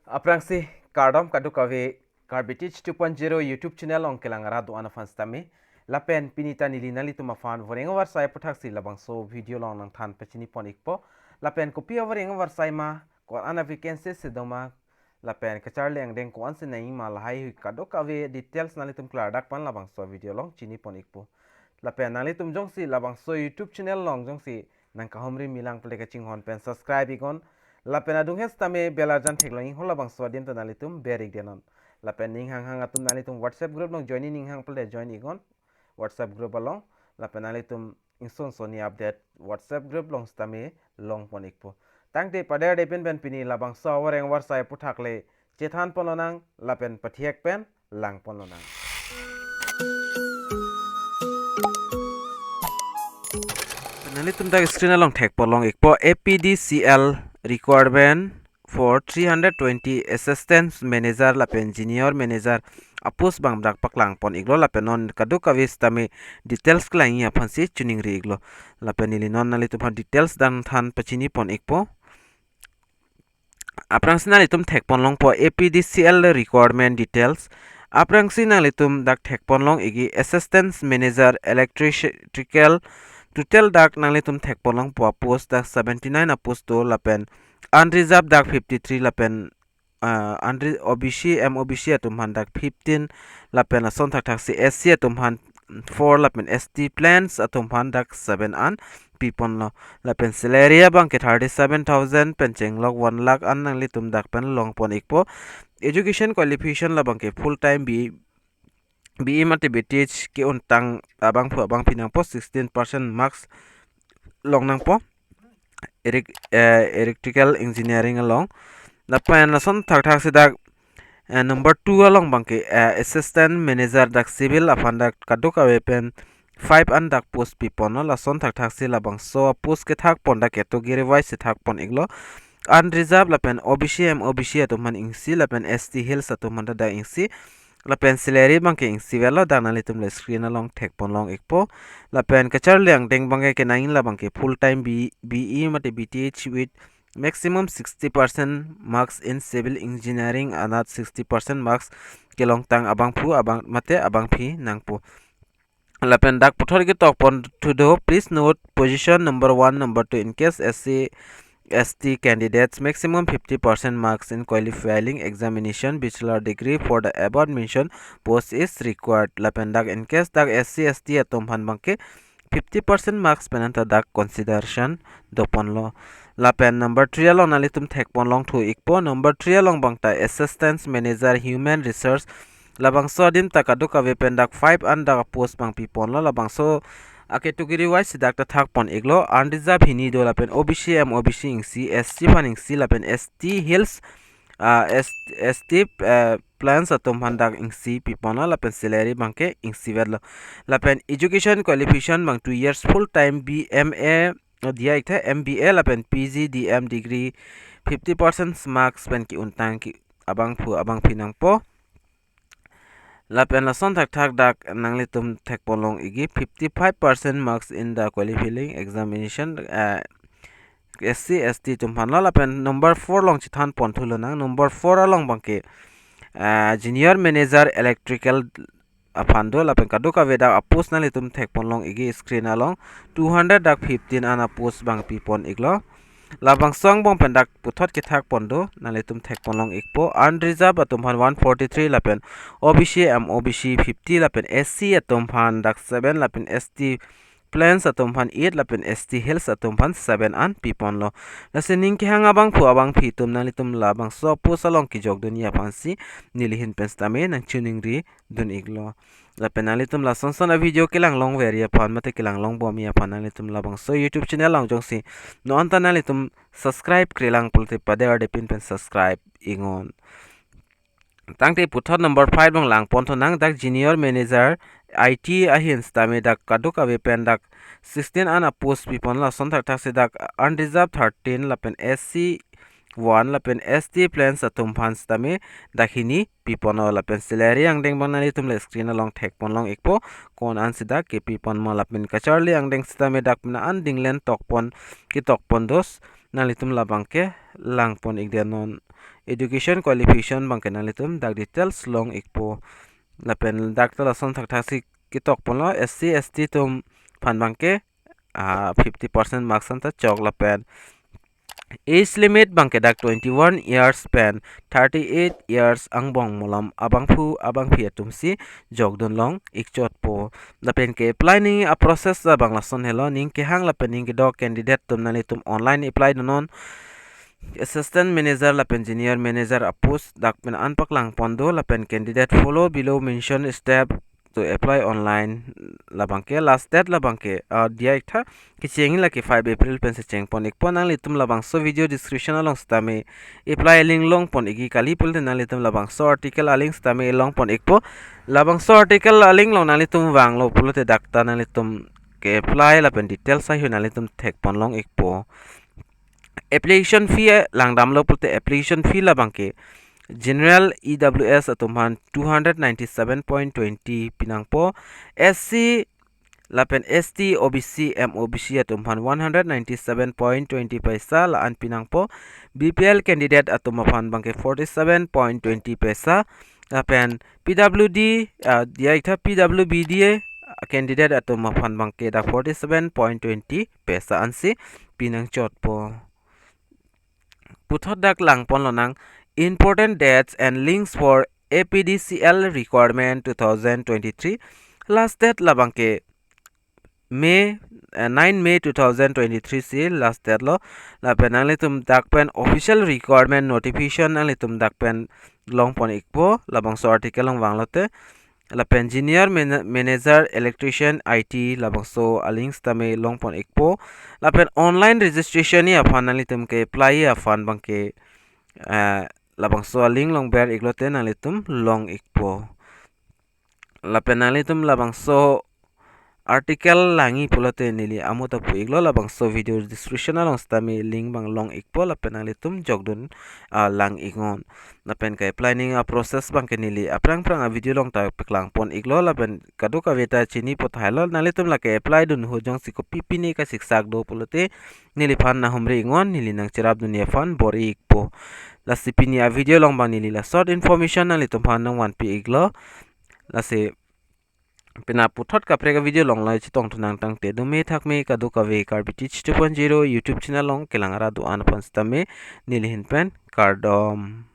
Aprangsi KARDOM kadukawe Karbitich 2.0 YouTube channel ong kelangara doana fanstami lapen pinita nili tumafan VORENG AWARSAI APHUTHAK LABANGSO video long nang than pachini pon ikpo lapen kopi VORENG AWARSAI ma ko ana vacancy sedoma lapen kacharle angdeng ko anse nai ma lahai kadukawe details nalitum kladak pan labangso video long chini pon ikpo lapen nalitum jongsi labangso YouTube channel long jongsi nang kahomri milang peleka chinghon pen subscribe ikon lapen adung hes tame belajan theklang hola bang swadiem ta nalitum berik denon lapen ning hang atum nalitum WhatsApp group long join ning hang pele join igon WhatsApp group along lapen nalitum inson soni update WhatsApp group long stame long ponikpo tangte pada depen ben pini labang so VORENG AWARSAI APHUTHAK le chethan polonang lapen pathiek pen lang polonang nalitum tag screen along thek polong ikpo APDCL Recruitment for 320 assistant manager lapen junior manager apus bang brak paklang pon iglo lapen non kaduk kavis tame details klang ya phansi tuning ri iglo lapen nili non nali tu details dan than pachini pon ikpo aprang sinali tum thek pon long po APDCL requirement details aprang sinali tum dak thek pon long igi assistant manager electrical total dak nangli tum thek polong po post dak 79 post to lapen unreserved dak 53 lapen OBC MOBC atum han dak 15 lapen ason thak thak si SC atum han 4 lapen ST plans atum han dak 7 an pipon lo lapen salary bang ke 37000 pencheng log 1 lakh an nangli tum dak pen long pon ikpo education qualification la bang ke full time BE mathematics ke untang abang pinang po 16% marks long nang po electrical engineering along lapan nason thak sidak number 2 along bang ke assistant manager dak civil afandak kaduk awepen 5 an dak post pipon la son thak sila bang so post ke thak pon dak category wise thak pon iglo unreserved lapen OBC MOBC atuman ingsi lapen ST hills atuman da ingsi lapen salary bang ke ingsi velo dana litum le screen along thek pon long ikpo lapen kachar liang deng bang ke nain la bang ke full time BE mate BTH with maximum 60% marks in civil engineering anat 60% marks ke long tang abang mate abang phi nangpo lapen dak puthor ke tok pon to do please note position number 1 number 2 in case ST candidates maximum 50% marks in qualifying examination bachelor degree for the above mentioned post is required lapen dak in case dak SC ST atom han bangke 50% marks penanta dak consideration dopon lo lapen number 3 along nalitum thek pon long thu ikpo number 3 along bangta assistant manager human resource labangso dim takadu ka wepen dak 5 an dak post bang pipon lo labangso category wise dak ta thak pon iglo unreserved hini do lapen OBC MOBC ingsi SC fan ingsi lapen ST hills ST plans atom handak ingsi pipona lapen salary bangke ingsi vedlo lapen education qualification bang 2 years full time BMA dia ikta MBA lapen PG DM degree 50% marks pen ki untang ki abang pinang po lapen la son thak dak nangli tum thek polong igi 55% marks in the qualifying examination SC ST tum phan lapen number 4 long chithan pon thulo nang number 4 along bangke junior manager electrical apando lapen kaduka veda apos nali tum thek pon long igi screen along 200 dak 15 ana post bang pipon iglo labang song bong pendak puthot ke thak pondo nalitum thek ponlong ikpo unreserved atum phan 143 lapen OBC MOBC 50 lapen SC atum phan dak 7 lapen ST plans atum phan 8 lapen ST hills atum phan 7 an pipon lo lasening ke hanga bang phi tum nalitum labang so pusalong ki jog dunia phansi nilihin penstame nang tuning ri dun iglo la penalitum la sonson a video kilang long veria pan mate kilang long bom ya panalitum la bang so YouTube channel lang jong si no antanalitum subscribe krilang pulte pade ade pin pen subscribe ingon tangte puthot number 5 bang lang pon nang dak junior manager IT ahin stame dak kaduk ave pen dak 16 ana post pipon la son thak se dak unreserved 13 la pen SC 1 lapen ST plans atum phans tame dakhini pipono lapen salary ang deng banali tum le screen along thek pon long ekpo kon an sida ke pipon ma lapen kacharli ang deng stame dak na an dinglen tokpon ki tokpon dos nalitum labangke langpon igdanon education qualification bangke nalitum dak details long ikpo lapen dak talason thakthasi kitok ponlo SC ST tum phan bangke 50% marks anta chok lapen age limit bangke dak 21 years span 38 years angbong molam abangphu abangphi atumsi jogdon long ikchot po lapen ke apply ni a process la bangla son hello ning Kehang lapen ning dog candidate tum nani tum online apply non assistant manager lapen engineer manager apus dak pen anpaklang pondo lapen candidate follow below mentioned step to apply online labangke last date labangke dia ikha kicheng la ki 5 April pen se cheng pon ik pon ang litum labang so video description along stame apply link long pon igi kali pul den litum labang so article aling stame long pon ikpo labang so article aling long nalitum wang lo pulote dakta nalitum ke apply lapen details sa hu nalitum thek pon long ikpo application fee langdam lo pulte application fee labangke general EWS atumhan 297.20 pinangpo SC lapen ST OBC MOBC atumhan 197.20 paisa la an pinangpo BPL candidate atumaphan bangke 47.20 paisa lapen PWD dia ita PWBD candidate atumaphan bangke da 47.20 paisa ansi pinang chotpo puthot dak langpon lonang important dates and links for APDCL Recruitment 2023 last date labangke May 9 May 2023 si last date lo lapen alitum dakpen official requirement notification alitum dakpen long pon ikpo labangso article long wanglote lapen engineer manager electrician IT labangso alings tame long pon ikpo lapen online registration ni afan alitum ke apply afan bangke labangso aling long ber iglote nalitum long ikpo lapen nalitum labangso article langi pulote nili amota pu iglo labangso video description along stami link bang long ikpo lapen nalitum jogdun lang ingon lapen ka planning a process bang ke nili aprang prang a video long ta peklang pon iglo lapen kaduka veta chini pot hailo nalitum la ke apply dun hojong siko pipini ka siksak do pulote nili phan na humre ingon nili nang cherap dunia phan bori ikpo la sipini a video long bang nili la short information nalitum phan nang 1p iglo la se pina puthot ka prega video long lai chitong tunang tang te dume thak me ka du ka ve karbitich 2.0 YouTube channel long kelangara du an pon stame nilihin pen kardom